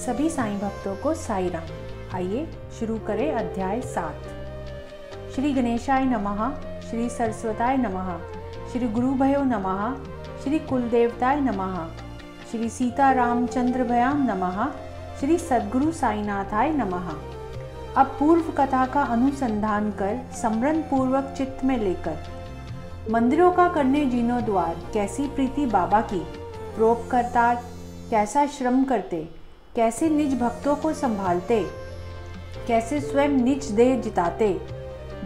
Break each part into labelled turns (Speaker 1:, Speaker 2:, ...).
Speaker 1: सभी साईं भक्तों को साई राम। आइए शुरू करें अध्याय 7। श्री गणेशाय नमः, श्री सरस्वताय नमः, श्री गुरुभयो नमः, श्री कुलदेवताय नमः, श्री सीता रामचंद्र भयाम नमः, श्री सद्गुरु साईनाथाय नमः। अब पूर्व कथा का अनुसंधान कर स्मरण पूर्वक चित्त में लेकर मंदिरों का करने जीर्णोद्वार, कैसी प्रीति बाबा की, परोपकारता कैसा श्रम करते, कैसे निज भक्तों को संभालते, कैसे स्वयं निज देह जिताते,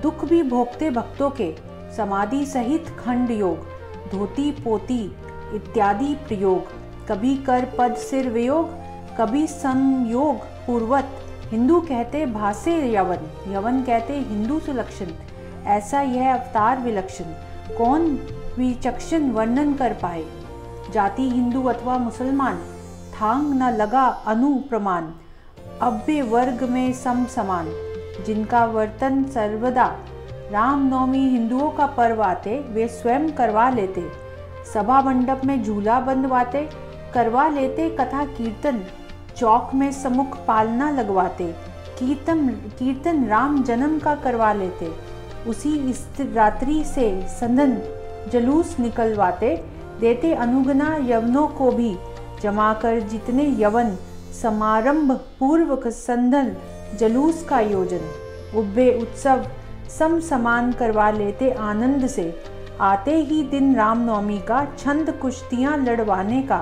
Speaker 1: दुख भी भोगते भक्तों के, समाधि सहित खंड योग, धोती पोती इत्यादि प्रयोग, कभी कर पद सिर वियोग, कभी संयोग पूर्वत, हिंदू कहते भासे यवन, यवन कहते हिंदू सुलक्षण, ऐसा यह अवतार विलक्षण, कौन विचक्षण वर्णन कर पाए। जाति हिंदू अथवा मुसलमान, थांग न लगा अनु प्रमाण, अव्य वर्ग में सम समान, जिनका वर्तन सर्वदा रामनवमी हिंदुओं का पर्व आते वे स्वयं करवा लेते, सभा मंडप में झूला बंधवाते, करवा लेते कथा कीर्तन, चौक में सम्मुख पालना लगवाते, कीर्तन राम जन्म का करवा लेते, उसी रात्रि से संदन जलूस निकलवाते, देते अनुगना यवनों को भी जमाकर जितने यवन, समारंभ पूर्वक संदन जलूस का योजन, उब्बे उत्सव सम समान करवा लेते आनंद से, आते ही दिन रामनवमी का छंद कुश्तियां लड़वाने का,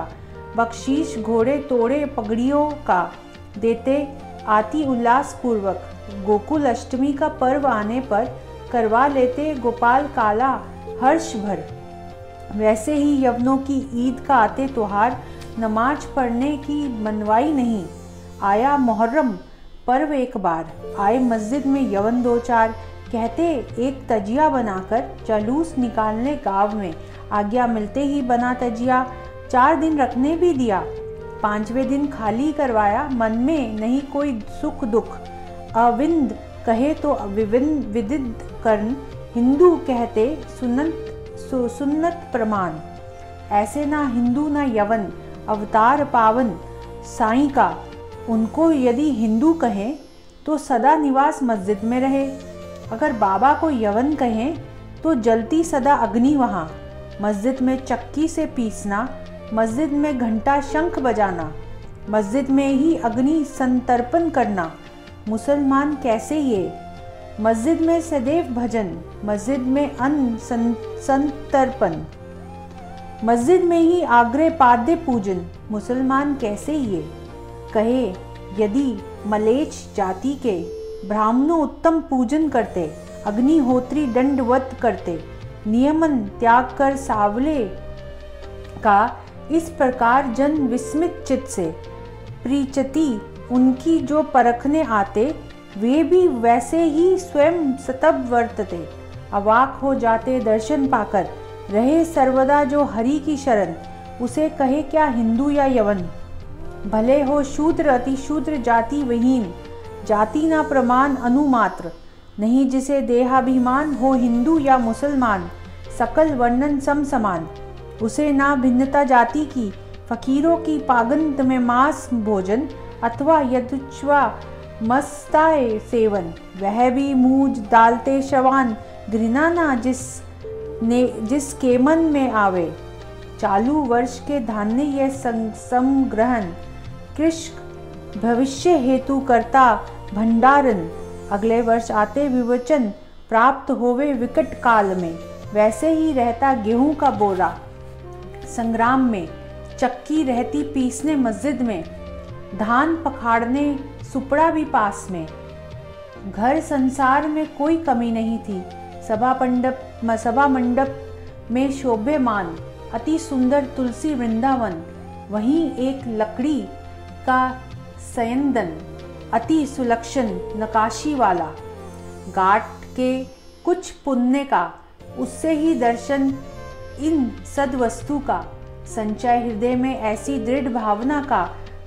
Speaker 1: बख्शीश घोड़े तोड़े पगड़ियों का देते आती उल्लास पूर्वक, गोकुल अष्टमी का पर्व आने पर करवा लेते गोपाल काला हर्ष भर, वैसे ही यवनों की ईद का आते त्योहार नमाज पढ़ने की मनवाई नहीं। आया मुहर्रम पर्व एक बार, आए मस्जिद में यवन दो चार, कहते एक तजिया बनाकर जलूस निकालने गांव में, आज्ञा मिलते ही बना तजिया, 4 दिन रखने भी दिया, 5वें दिन खाली करवाया, मन में नहीं कोई सुख दुख, अविंद कहे तो विदित कर्ण, हिंदू कहते सुन्नत प्रमाण, ऐसे ना हिंदू ना यवन, अवतार पावन साईं का, उनको यदि हिंदू कहें तो सदा निवास मस्जिद में रहे, अगर बाबा को यवन कहें तो जलती सदा अग्नि वहाँ, मस्जिद में चक्की से पीसना, मस्जिद में घंटा शंख बजाना, मस्जिद में ही अग्नि संतर्पण करना, मुसलमान कैसे ये, मस्जिद में सदैव भजन, मस्जिद में अन्न संतर्पण, मस्जिद में ही आग्रह पाद्य पूजन, मुसलमान कैसे ये, कहे यदि मलेच्छ जाति के ब्राह्मणों उत्तम पूजन करते, अग्निहोत्री दंडवत करते, नियमन त्याग कर सावले का, इस प्रकार जन विस्मित चित्त से प्रीचति उनकी जो परखने आते, वे भी वैसे ही स्वयं सतब वर्तते, अवाक हो जाते दर्शन पाकर, रहे सर्वदा जो हरि की शरण, उसे कहे क्या हिंदू या यवन, भले हो शूद्र अति शूद्र जाति विहीन, जाति ना प्रमाण अनुमात्र, नहीं जिसे देहाभिमान, हो हिंदू या मुसलमान, सकल वर्णन सम समान, उसे ना भिन्नता जाति की, फकीरों की पागंत में मांस भोजन, अथवा यदुच्वा मस्ताए सेवन, वह भी मूज डालते शवान, घृणा ना जिस के मन में आवे, चालू वर्ष के धान्य यह संग्रहण, कृषक भविष्य हेतु करता भंडारण, अगले वर्ष आते विवचन, प्राप्त होवे विकट काल में, वैसे ही रहता गेहूं का बोरा संग्राम में, चक्की रहती पीसने मस्जिद में, धान पखाड़ने सुपड़ा भी पास में, घर संसार में कोई कमी नहीं थी, सभा मंडप में शोभेमान अति सुंदर तुलसी वृंदावन, वहीं एक लकड़ी का सयंदन अति सुलक्षण नकाशी वाला, गाट के कुछ पुण्य का, उससे ही दर्शन इन सद्वस्तु का, संचय हृदय में ऐसी दृढ़ भावना का,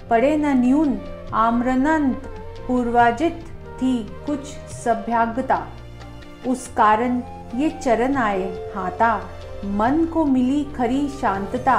Speaker 1: पड़े न न्यून आम्रनंत पूर्वाजित थी कुछ सभ्यागता, उस कारण ये चरण आए हाथा, मन को मिली खरी शांतता,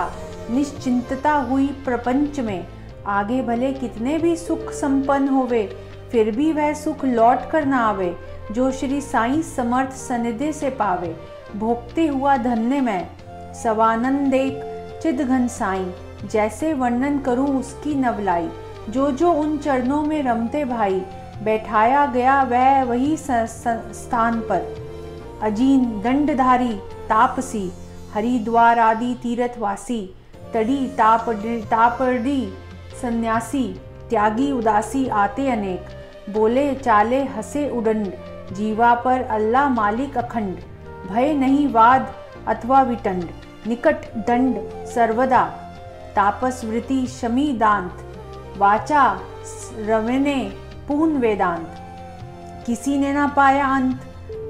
Speaker 1: निश्चिंतता हुई प्रपंच में, आगे भले कितने भी सुख संपन्न होवे, फिर भी वह सुख लौट कर न आवे, जो श्री साईं समर्थ सनिधि से पावे। भोगते हुआ धन्य मैं सवानंद एक चिदघन साईं, जैसे वर्णन करूं उसकी नवलाई। जो जो उन चरणों में रमते भाई, बैठाया गया वह वही स्थान पर। अजीन दंडधारी तापसी, हरिद्वार आदि तीर्थवासी, तड़ी तापड़ी सन्यासी, त्यागी उदासी आते अनेक, बोले चाले हंसे उदंड, जीवा पर अल्लाह मालिक अखंड। भय नहीं वाद अथवा विटंड, निकट दंड सर्वदा, तापस वृत्ति शमी दांत, वाचा रवने पूर्ण वेदांत। किसी ने ना पाया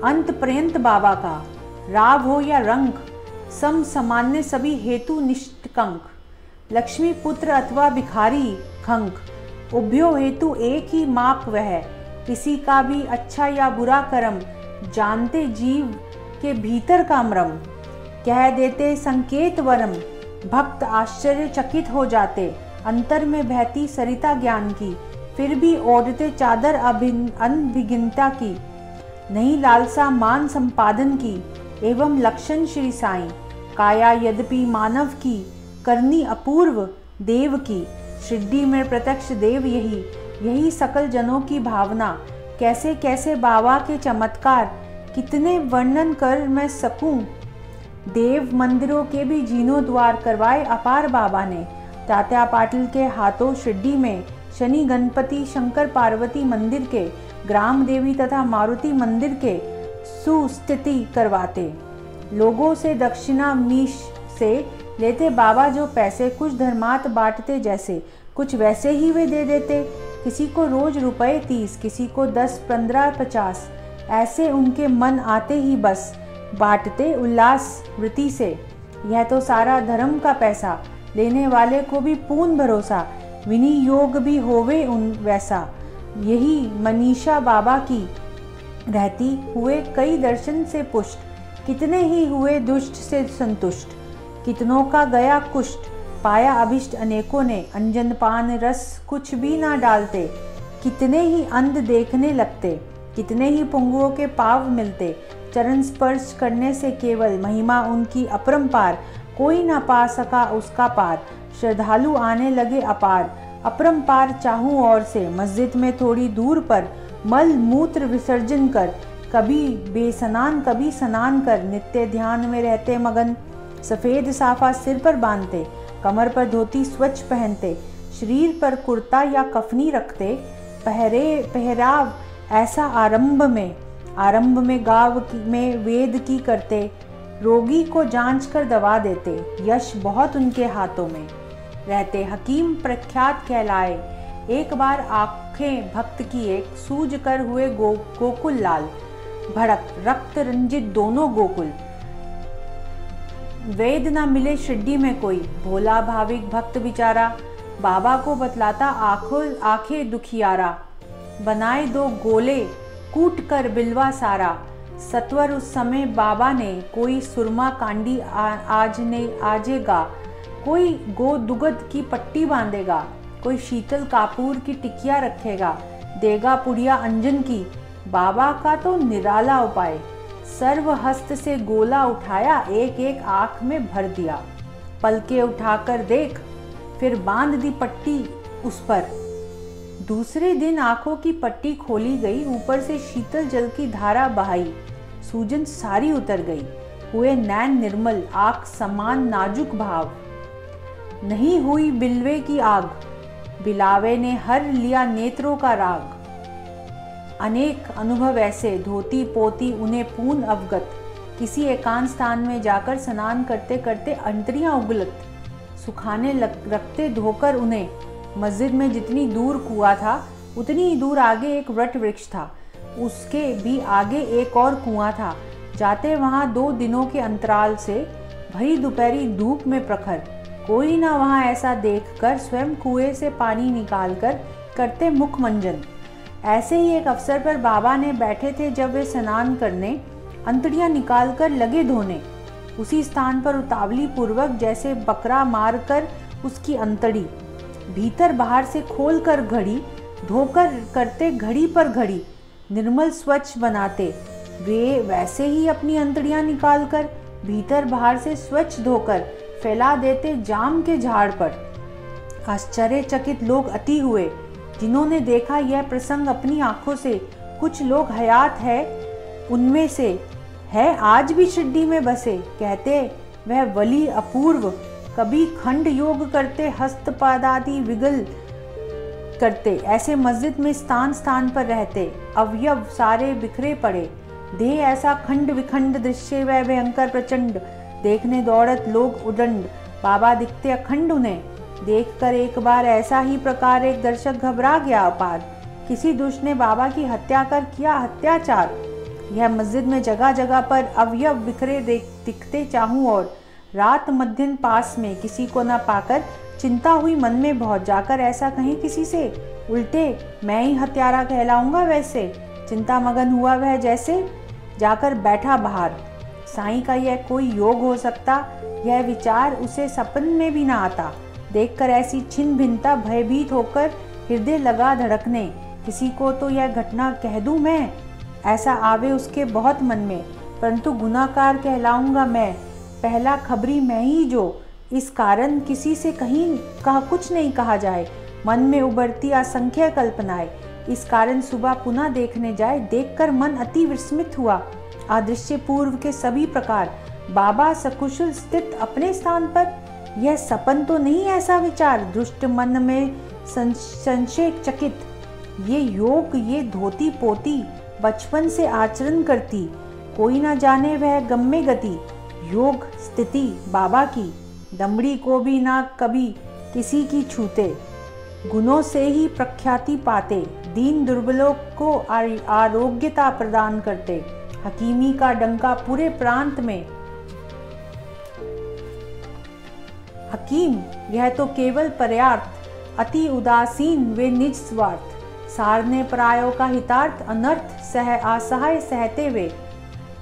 Speaker 1: अंत पर्यंत बाबा का, राव हो या रंग, सम सामान्य सभी हेतु निष्कंक। लक्ष्मी पुत्र अथवा भिखारी खंक, उभयो हेतु एक ही माप वह। किसी का भी अच्छा या बुरा कर्म, जानते जीव के भीतर का मर्म। कह देते संकेत वरम, भक्त आश्चर्यचकित हो जाते। अंतर में बहती सरिता ज्ञान की, फिर भी ओढ़ते चादर अनभिज्ञता की। नहीं लालसा मान संपादन की, एवं लक्षण श्री साईं। काया यद्यपि मानव की, करनी अपूर्व देव की। शिरडी में प्रत्यक्ष देव यही सकल जनों की भावना। कैसे कैसे बाबा के चमत्कार, कितने वर्णन कर मैं सकूं। देव मंदिरों के भी जीर्णोद्वार करवाए अपार बाबा ने। तात्या पाटिल के हाथों शिरडी में शनि गणपति शंकर पार्वती मंदिर के, ग्राम देवी तथा मारुति मंदिर के सुस्थिति करवाते। लोगों से दक्षिणा मीश से लेते बाबा जो पैसे, कुछ धर्मात बांटते जैसे, कुछ वैसे ही वे दे देते। किसी को रोज रुपए 30, किसी को 10, 15, 50, ऐसे उनके मन आते ही बस बांटते उल्लास वृत्ति से। यह तो सारा धर्म का पैसा, लेने वाले को भी पूर्ण भरोसा, विनियोग भी होवे उन वैसा। यही मनीषा बाबा की रहती, हुए कई दर्शन से पुष्ट, कितने ही हुए दुष्ट से संतुष्ट। कितनों का गया कुष्ठ, पाया अभिष्ट अनेकों ने। अंजन पान रस कुछ भी ना डालते, कितने ही अंध देखने लगते। कितने ही पुंगुओं के पाव मिलते, चरण स्पर्श करने से केवल। महिमा उनकी अपरंपार, कोई ना पा सका उसका पार। श्रद्धालु आने लगे अपार, अपरंपार चाहूं और से। मस्जिद में थोड़ी दूर पर मल मूत्र विसर्जन कर, कभी बेस्नान कभी स्नान कर। नित्य ध्यान में रहते मगन, सफ़ेद साफा सिर पर बांधते, कमर पर धोती स्वच्छ पहनते, शरीर पर कुर्ता या कफनी रखते। पहराव ऐसा आरंभ में गाँव में वेद की करते। रोगी को जांच कर दवा देते, यश बहुत उनके हाथों में रहते। हकीम प्रख्यात कहलाए, एक बार आंखें भक्त की एक, सूझ कर हुए गोकुल लाल। भड़क रक्त रंजित दोनों गोकुल, वेद ना मिले शिरडी में कोई। भोला भाविक भक्त बिचारा, बाबा को बतलाता आंखें दुखियारा। बनाए 2 गोले कूट कर बिलवा सारा। सत्वर उस समय बाबा ने, कोई सुरमा कांडी आजेगा, कोई गो दुगध की पट्टी बांधेगा, कोई शीतल कापूर की टिकिया रखेगा, देगा पुड़िया अंजन की। बाबा का तो निराला उपाय, सर्व हस्त से गोला उठाया, एक एक आँख में भर दिया। पलके उठाकर देख, फिर बांध दी पट्टी उस पर। दूसरे दिन आंखों की पट्टी खोली गई, ऊपर से शीतल जल की धारा बहाई। सूजन सारी उतर गई, हुए नैन निर्मल, आँख समान नाजुक भाव। नहीं हुई बिलवे की आग, बिलावे ने हर लिया नेत्रों का राग। अनेक अनुभव ऐसे, धोती पोती उन्हें पूर्ण अवगत। किसी एकांत स्थान में जाकर स्नान करते करते अंतरियां उगलत, सुखाने रखते धोकर उन्हें। मस्जिद में जितनी दूर कुआं था, उतनी ही दूर आगे एक वट वृक्ष था, उसके भी आगे एक और कुआं था। जाते वहां 2 दिनों के अंतराल से, भरी दोपहरी धूप में प्रखर। कोई ना वहां ऐसा देखकर स्वयं कुएं से पानी निकालकर करते मुख मंजन। ऐसे ही एक अवसर पर बाबा ने बैठे थे, जब वे स्नान करने अंतड़ियां निकालकर लगे धोने। उसी स्थान पर उतावली पूर्वक जैसे बकरा मारकर उसकी अंतड़ी भीतर बाहर से खोल कर घड़ी धोकर करते घड़ी पर घड़ी निर्मल स्वच्छ बनाते, वे वैसे ही अपनी अंतड़ियां निकालकर भीतर बाहर से स्वच्छ धोकर फैला देते जाम के झाड़ पर। आश्चर्यचकित लोग अति हुए जिन्होंने देखा यह प्रसंग अपनी आंखों से। कुछ लोग हयात है उनमें से है आज भी शिरडी में बसे, कहते वह वली अपूर्व, कभी खंड योग करते, हस्तपादादि विगल करते, ऐसे मस्जिद में स्थान स्थान पर रहते, अवयव सारे बिखरे पड़े, देह ऐसा खंड विखंड दृश्य वह भयंकर प्रचंड, देखने दौड़त लोग उदंड, बाबा दिखते अखंड उन्हें। देखकर एक बार ऐसा ही प्रकार एक दर्शक घबरा गया अपार, किसी दुष्ट ने बाबा की हत्या कर किया अत्याचार। यह मस्जिद में जगह जगह पर अवयव बिखरे दिखते चाहूं और रात मध्यन पास में किसी को न पाकर चिंता हुई मन में बहुत, जाकर ऐसा कहीं किसी से, उल्टे मैं ही हत्यारा कहलाऊंगा वैसे। चिंता मगन हुआ वह जैसे, जाकर बैठा बाहर। साईं का यह कोई योग हो सकता, यह विचार उसे सपन में भी ना आता। देखकर ऐसी छिन्न भिन्नता भयभीत होकर हृदय लगा धड़कने, किसी को तो यह घटना कह दूं मैं, ऐसा आवे उसके बहुत मन में, परंतु गुनाहगार कहलाऊंगा मैं, पहला खबरी मैं ही जो, इस कारण किसी से कहीं कहा कुछ नहीं कहा जाए। मन में उभरती असंख्य कल्पनाएं, इस कारण सुबह पुनः देखने जाए, देखकर मन अति विस्मित हुआ। अदृश्य पूर्व के सभी प्रकार बाबा सकुशल स्थित अपने स्थान पर, यह सपन तो नहीं ऐसा विचार दुष्ट मन में संशय चकित। ये योग ये धोती पोती बचपन से आचरण करती, कोई ना जाने वह गम्य गति, योग स्थिति बाबा की, दमड़ी को भी ना कभी किसी की छूते, गुणों से ही प्रख्याति पाते, दीन दुर्बलों को आरोग्यता प्रदान करते, हकीमी का डंका पूरे प्रांत में। हकीम यह तो केवल पर्यार्थ, अति उदासीन वे निज स्वार्थ, सारने परायों का हितार्थ, अनर्थ सह असहाय सहते वे।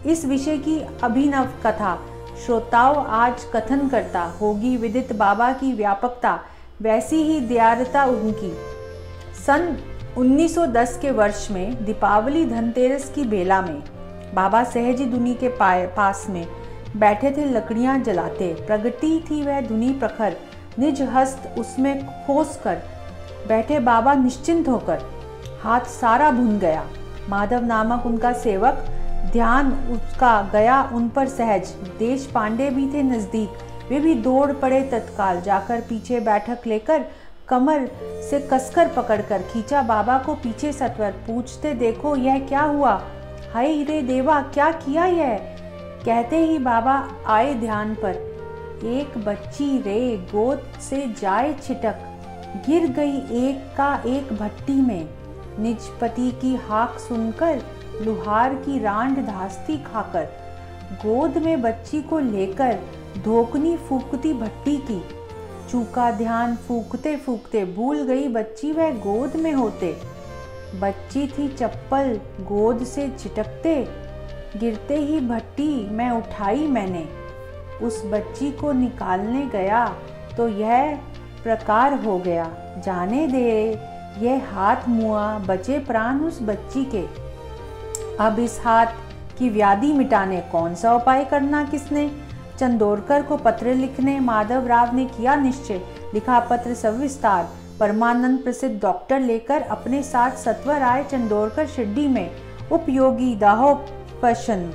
Speaker 1: इस विषय की अभिनव कथा श्रोताओं आज कथन करता, होगी विदित बाबा की व्यापकता, वैसी ही दयालुता उनकी। सन 1910 के वर्ष में दीपावली धनतेरस की बेला में बाबा सहजी धुनी के पास में बैठे थे, लकड़ियां जलाते, प्रगति थी वह धुनी प्रखर, निज हस्त उसमें खोस कर बैठे बाबा निश्चिंत होकर, हाथ सारा भुन गया। माधव नामक उनका सेवक, ध्यान उसका गया उन पर सहज, देश पांडे भी थे नजदीक, वे भी दौड़ पड़े तत्काल, जाकर पीछे बैठक लेकर कमर से कसकर पकड़कर खींचा बाबा को पीछे सत्वर, पूछते देखो यह क्या हुआ, हाय रे देवा क्या किया यह। कहते ही बाबा आए ध्यान पर, एक बच्ची रे गोद से जाए छिटक, गिर गई एक का एक भट्टी में, निज पति की हाक सुनकर लुहार की रांड धास्ती खाकर, गोद में बच्ची को लेकर धोकनी फूकती भट्टी की, चूका ध्यान फूकते फूकते भूल गई बच्ची वह गोद में होते, बच्ची थी चप्पल गोद से छिटकते, गिरते ही भट्टी में उठाई मैंने, उस बच्ची को निकालने गया तो यह प्रकार हो गया, जाने दे यह हाथ मुआ, बचे प्राण उस बच्ची के। अब इस हाथ की व्याधि मिटाने कौन सा उपाय करना किसने, चंदोरकर को पत्र लिखने माधव राव ने किया निश्चय, लिखा पत्र सविस्तार, परमानंद प्रसिद्ध डॉक्टर लेकर अपने साथ सत्वर आए चंदोरकर शिरडी में, उपयोगी दाहोपशन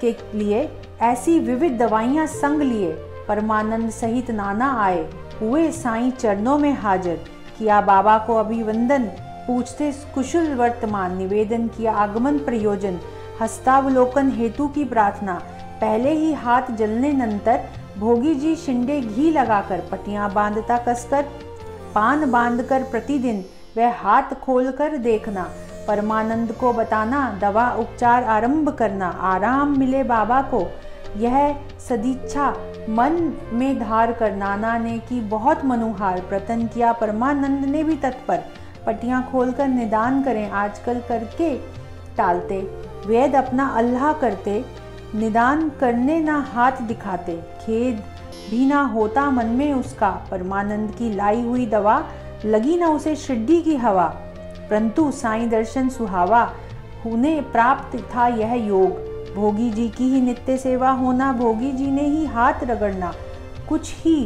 Speaker 1: के लिए ऐसी विविध दवाइयां संग लिए, परमानंद सहित नाना आए, हुए साईं चरणों में हाजिर, किया बाबा को अभिवंदन, पूछते कुशल वर्तमान, निवेदन किया आगमन प्रयोजन, हस्तावलोकन हेतु की प्रार्थना, पहले ही हाथ जलने नंतर भोगी जी शिंडे घी लगाकर पट्टियां बांधता कसकर, पान बांधकर प्रतिदिन वह हाथ खोलकर देखना, परमानंद को बताना, दवा उपचार आरंभ करना, आराम मिले बाबा को, यह सदिच्छा मन में धार कर नाना ने की बहुत मनुहार, प्रतन किया परमानंद ने भी तत्पर, पट्टियां खोलकर निदान करें आजकल करके टालते, वेद अपना अल्लाह करते, निदान करने ना हाथ दिखाते, खेद भी ना होता मन में उसका। परमानंद की लाई हुई दवा, लगी ना उसे शिरडी की हवा। परंतु साईं दर्शन सुहावा, उन्हें प्राप्त था यह योग। भोगी जी की ही नित्य सेवा होना, भोगी जी ने ही हाथ रगड़ना। कुछ ही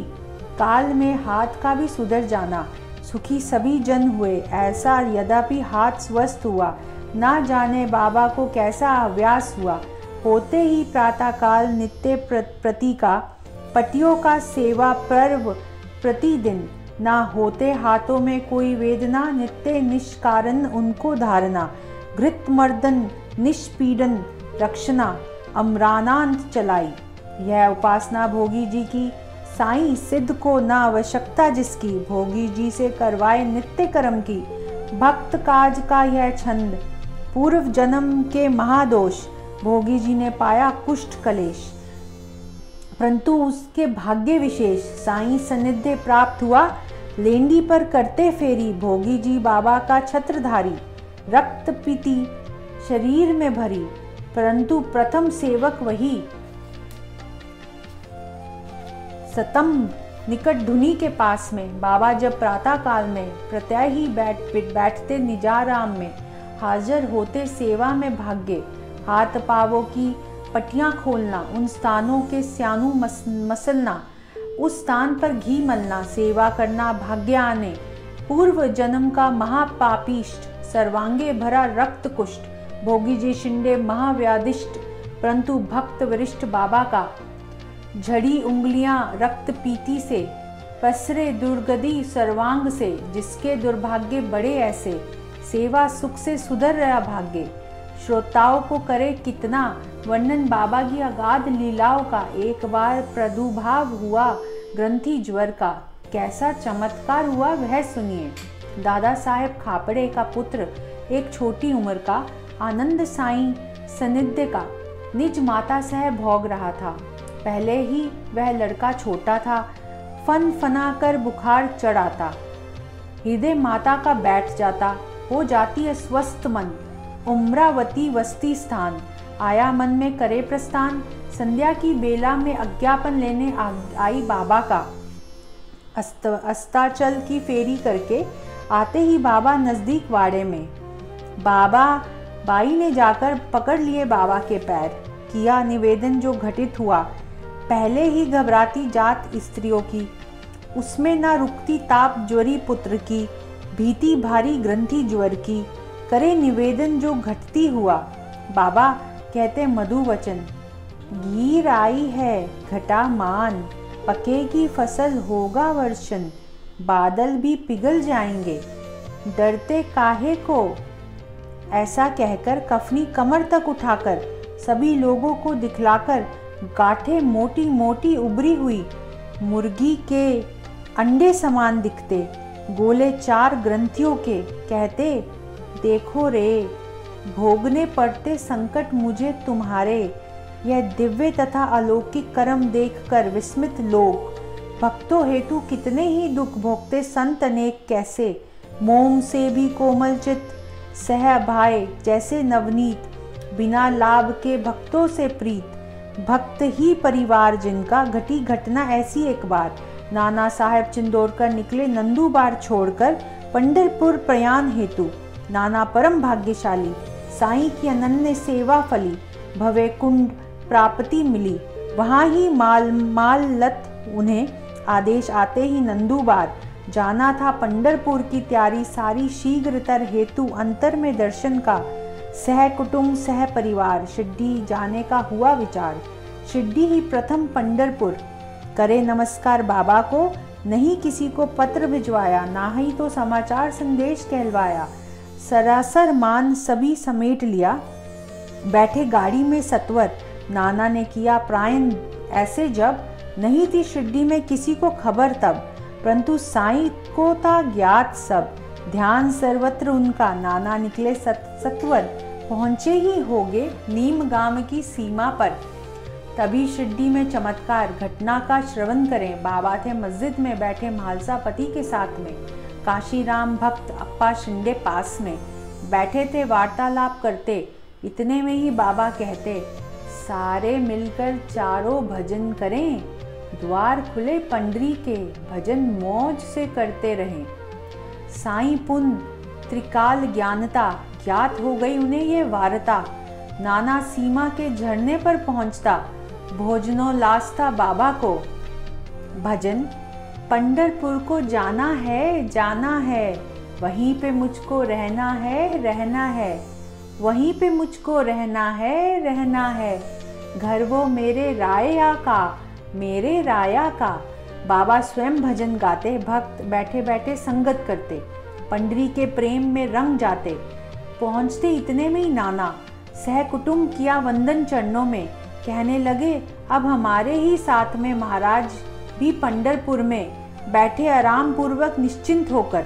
Speaker 1: काल में हाथ का भी सुधर जाना। सुखी सभी जन हुए, ऐसा यद्यपि हाथ स्वस्थ हुआ। ना जाने बाबा को कैसा अभ्यास हुआ। होते ही प्रातः काल नित्य प्रति का, पटियों का सेवा पर्व प्रतिदिन। ना होते हाथों में कोई वेदना, नित्य निष्कारण उनको धारणा। घृत मर्दन निष्पीडन रक्षणा, अमरानांत चलाई। यह उपासना भोगी जी की, साईं सिद्ध को ना आवश्यकता जिसकी। भोगी जी से करवाए नित्य कर्म की, भक्त काज का यह छंद। पूर्व जन्म के महादोष, भोगी जी ने पाया कुष्ठ कलेश। परंतु उसके भाग्य विशेष, साईं सानिध्य प्राप्त हुआ। लेंडी पर करते फेरी, भोगी जी बाबा का छत्रधारी। रक्त पीती शरीर में भरी, परंतु प्रथम सेवक वही। सतम्ब निकट धुनी के पास में, बाबा जब प्रातः काल में प्रत्यय ही बैठते निजाराम में। हाजिर होते सेवा में भाग्य, हाथ पावों की पट्टियां खोलना। उन स्थानों के स्यानू मसलना, उस स्थान पर घी मलना। सेवा करना भाग्य आने, पूर्व जन्म का महापापिष्ट। सर्वांगे भरा रक्त कुष्ठ, भोगी जी शिंडे महाव्याधिष्ट। परंतु भक्त वरिष्ठ बाबा का, झड़ी उंगलियां रक्त पीती से। पसरे दुर्गति सर्वांग से, जिसके दुर्भाग्य बड़े ऐसे। सेवा सुख से सुधर रहा भाग्य, श्रोताओं को करे कितना वर्णन बाबा की अगाध लीलाओं का। एक बार प्रादुर्भाव हुआ ग्रंथि ज्वर का, कैसा चमत्कार हुआ वह सुनिए। दादा साहेब खापड़े का पुत्र, एक छोटी उम्र का, आनंद साईं सानिध्य का निज माता सह भोग रहा था। पहले ही वह लड़का छोटा था, फन फना कर बुखार चढ़ाता। हृदय माता का बैठ जाता, हो जाती है स्वस्थ मन। उम्रावती वस्ती स्थान, आया मन में करे प्रस्थान। संध्या की बेला में अज्ञापन लेने आई बाबा का। अस्ताचल की फेरी करके आते ही बाबा नजदीक वाड़े में। बाई ने जाकर पकड़ लिए बाबा के पैर, किया निवेदन जो घटित हुआ। पहले ही घबराती जात स्त्रियों की, उसमें न रुकती ताप ज्वरी पुत्र की। भीति भारी ग्रंथि ज्वर की, करे निवेदन जो घटती हुआ। बाबा कहते मधु वचन, गीर आई है घटा मान। पकेगी फसल होगा वर्षन, बादल भी पिघल जाएंगे, डरते काहे को। ऐसा कहकर कफनी कमर तक उठाकर सभी लोगों को दिखलाकर, गांठें मोटी मोटी उभरी हुई मुर्गी के अंडे समान दिखते, गोले 4 ग्रंथियों के, कहते देखो रे, भोगने पड़ते संकट मुझे तुम्हारे। यह दिव्य तथा अलौकिक कर्म देखकर विस्मित लोग, भक्तों हेतु कितने ही दुख भोगते संत अनेक कैसे। मोम से भी कोमल चित, सह भाई जैसे नवनीत। बिना लाभ के भक्तों से प्रीत, भक्त ही परिवार जिनका। घटी घटना ऐसी एक बार, नाना साहेब चिंदोरकर निकले नंदूबार छोड़कर पंढरपुर प्रयाण हेतु। नाना परम भाग्यशाली, साईं की अनन्य सेवा फली। भवे कुंड प्राप्ति मिली, वहाँ ही माल लत उन्हें। आदेश आते ही नंदूबार जाना था पंढरपुर की तैयारी सारी। शीघ्रतर हेतु अंतर में दर्शन का, सह कुटुंब सह परिवार शिरडी जाने का हुआ विचार। शिरडी ही प्रथम पंढरपुर, करे नमस्कार बाबा को। नहीं किसी को पत्र भिजवाया, ना ही तो समाचार संदेश कहलवाया। सरासर मान सभी समेट लिया, बैठे गाड़ी में सत्वर। नाना ने किया प्रायण ऐसे जब, नहीं थी शिरडी में किसी को खबर तब। परंतु साईं को था ज्ञात सब, ध्यान सर्वत्र उनका। नाना निकले सत्वर, पहुँचे ही होगे नीम गांव की सीमा पर। तभी शिरडी में चमत्कार घटना का श्रवण करें। बाबा थे मस्जिद में बैठे म्हालसा पति के साथ में। काशीराम भक्त अप्पा शिंदे पास में बैठे थे वार्तालाप करते। इतने में ही बाबा कहते, सारे मिलकर चारों भजन करें। द्वार खुले पंडरी के, भजन मौज से करते रहें। साईं पुन त्रिकाल ज्ञानता, ज्ञात हो गई उन्हें ये वार्ता। नाना सीमा के झरने पर पहुंचता, भोजनो लास्ता बाबा को। भजन पंढरपुर को जाना है, वहीं पे मुझको रहना है, वहीं पे मुझको रहना है। घर वो मेरे राया का। बाबा स्वयं भजन गाते, भक्त बैठे बैठे संगत करते, पंडरी के प्रेम में रंग जाते। पहुँचते इतने में ही नाना सह कुटुंब किया वंदन चरणों में। कहने लगे अब हमारे ही साथ में महाराज भी पंढरपुर में बैठे आराम पूर्वक निश्चिंत होकर।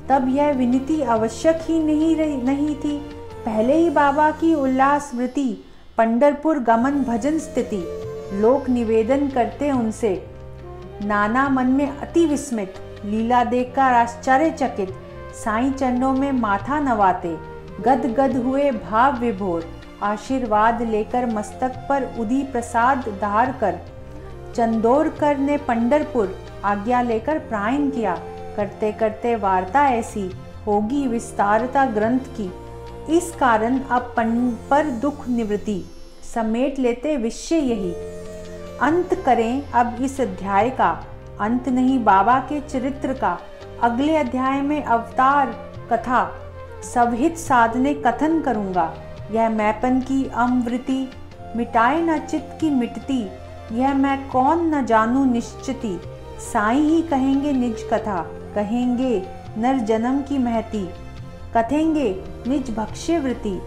Speaker 1: तब यह विनती आवश्यक ही नहीं थी। पहले ही बाबा की उल्लास स्मृति, पंढरपुर गमन भजन स्थिति। लोक निवेदन करते उनसे, नाना मन में अति विस्मित, लीला देखकर आश्चर्यचकित। साईं चरणों में माथा नवाते, गद गद हुए भाव विभोर। आशीर्वाद लेकर मस्तक पर उदी प्रसाद धार कर, चंदोरकर ने पंढरपुर आज्ञा लेकर प्रायण किया। करते करते वार्ता ऐसी होगी विस्तारता ग्रंथ की। इस कारण अब पर दुख निवृत्ति, समेट लेते विषय यही। अंत करें अब इस अध्याय का, अंत नहीं बाबा के चरित्र का। अगले अध्याय में अवतार कथा सविहित साधने कथन करूँगा। यह मैपन की अमृति, मिटाए न चित्त की मिटती। यह मैं कौन न जानूं निश्चिती। साईं ही कहेंगे निज कथा, कहेंगे नर जन्म की महती। कथेंगे निज भक्ष्य वृत्ति,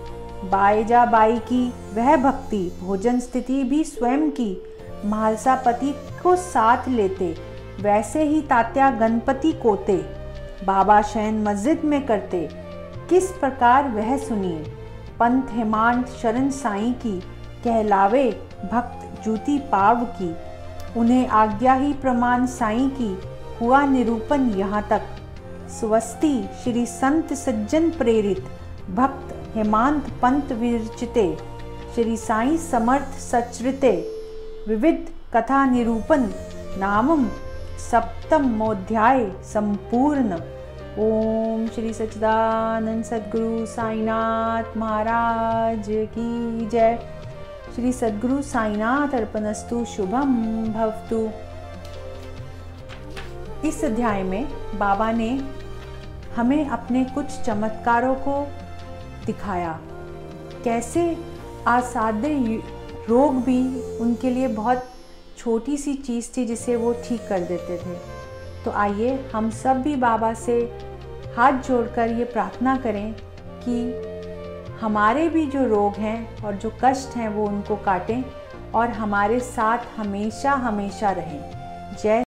Speaker 1: बाएजा बाई की वह भक्ति। भोजन स्थिति भी स्वयं की, म्हालसा पति को साथ लेते। वैसे ही तात्या गणपति कोते, बाबा शयन मस्जिद में करते। किस प्रकार वह सुनिए। पंथ हेमांत शरण साईं की, कहलावे भक्त जूती पाव की। उन्हें आज्ञा ही प्रमाण साईं की, हुआ निरूपण यहाँ तक। स्वस्ति श्री संत सज्जन प्रेरित, भक्त हेमांत पंथ विरचिते। श्री साईं समर्थ सचरिते, विविध कथा निरूपण। नामम सप्तमोध्याय संपूर्ण। ओम श्री सच्चिदानंद सद्गुरु साईनाथ महाराज की जय। श्री सद्गुरु साईनाथ अर्पणस्तु, शुभम भवतु। इस अध्याय में बाबा ने हमें अपने कुछ चमत्कारों को दिखाया, कैसे असाध्य रोग भी उनके लिए बहुत छोटी सी चीज़ थी जिसे वो ठीक कर देते थे। तो आइए हम सब भी बाबा से हाथ जोड़कर ये प्रार्थना करें कि हमारे भी जो रोग हैं और जो कष्ट हैं वो उनको काटें और हमारे साथ हमेशा हमेशा रहें। जय